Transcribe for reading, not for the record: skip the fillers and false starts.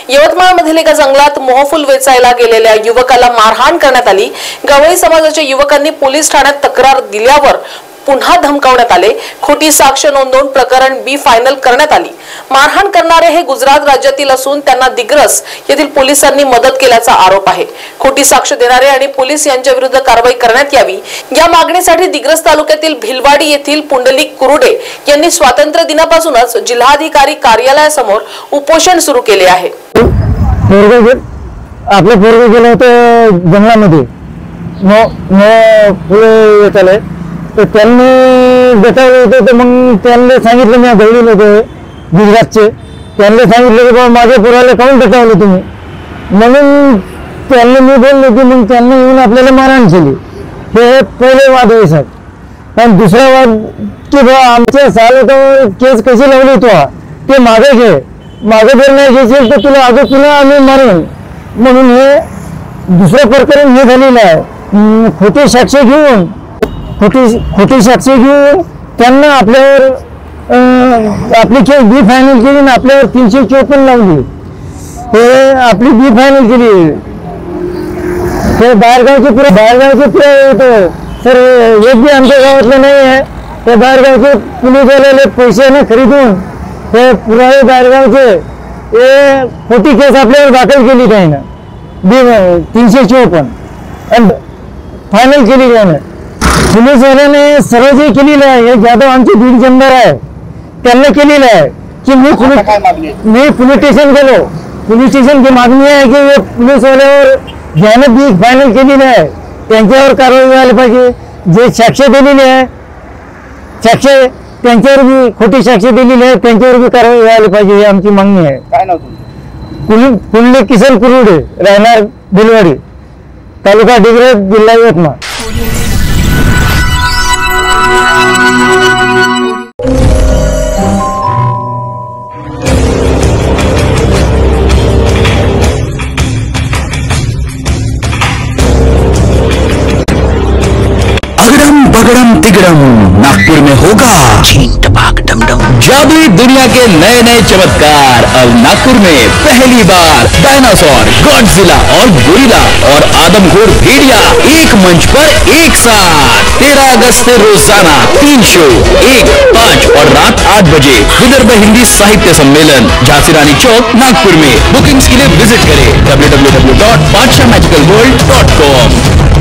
यवतमाळमधील एका जंगलात मोहफूल वेचायला गेलेल्या युवकाला मारहाण करण्यात आली। गवळी समाजाच्या युवकांनी पोलीस ठाण्यात तक्रार दिल्यावर पुन्हा धमकावण्यात आले। खोटी साक्ष नोंदवून प्रकरण बी फायनल करण्यात आली। मारहाण करणारे हे गुजरात राज्यातील असून त्यांना दिग्रस येथील पोलिसांनी मदत केल्याचा आरोप आहे। खोटी साक्ष देणारे आणि पोलीस यांच्या विरुद्ध कारवाई करण्यात यावी या मागणीसाठी दिग्रस तालुक्यातील भिलवाडी येथील पुंडलिक कुरुडे यांनी स्वातंत्र्य दिनापासूनच जिल्हाधिकारी कार्यालयासमोर उपोषण सुरू केले आहे। आपले पूर्वी गेले होते जंगलामध्ये फुले तर त्यांनी भेटायला होते, तर मग त्यांनी सांगितलं, मी गवळीले होते गुजरातचे, त्यांनी सांगितलं की बाबा माझ्या पोराला काऊन भेटावलं तुम्ही, म्हणून त्यांनी मी बोललो की मग त्यांनी येऊन आपल्याला मारहाण केली। हे पहिले वाद आहे साहेब। पण दुसरा वाद की बाबा आमच्या साल केस कशी लावली तो ते मागे घे, मागे जर नाही घ्यायची तर तुला अजून पुन्हा आम्ही मारून, म्हणून हे दुसरं प्रकरण हे झालेलं आहे। खोटी साक्ष घेऊन त्यांना आपल्यावर आपली केस बी फायनल केली आणि आपल्यावर 354 लावली। हे आपली बी फायनल केली। ते बाहेरगावचे पुरे येतो सर, एक बी आमच्या गावातलं नाही आहे। ते बाहेरगावचे पोलीसवाले पैशाने खरीदून हे पुरावे बाहेरगावचे हे खोटी केस आपल्यावर दाखल केली त्यानं बी 354 आणि फायनल केली त्यानं। पोलीसवाल्याने सर्व जे केलेलं आहे, हे जाधव आमचे बीड चेंबर आहे, त्यांना केलेलं आहे की मी पोलीस स्टेशन गेलो। पोलीस स्टेशन की मागणी आहे की पोलीसवाल्यावर ज्यानं बी फायनल केलेलं आहे त्यांच्यावर कारवाई व्हायला पाहिजे। जे साक्ष दिलेली आहे त्यांच्यावर बी खोटी साक्ष दिलेली आहे त्यांच्यावर बी कारवाई व्हायला पाहिजे, ही आमची मागणी आहे। काय नाव तुमचं? पुंडलिक किसन कुरुडे, राहणार भिलवाडी, तालुका डिग्रस, जिल्हा यवतमाळ। अगड़म बगड़म तिगड़म नागपुर में होगा जादुई दुनिया के नए नए चमत्कार। अब नागपुर में पहली बार डायनासोर, गॉडजिला और गोरिल्ला और आदमखोर भेड़िया एक मंच पर एक साथ। 13 अगस्त से रोजाना 3 शो, 1, 5 और रात 8 बजे विदर्भ हिंदी साहित्य सम्मेलन, झांसी रानी चौक, नागपुर में। बुकिंग्स के लिए विजिट करें www.badshahmagicalworld.com।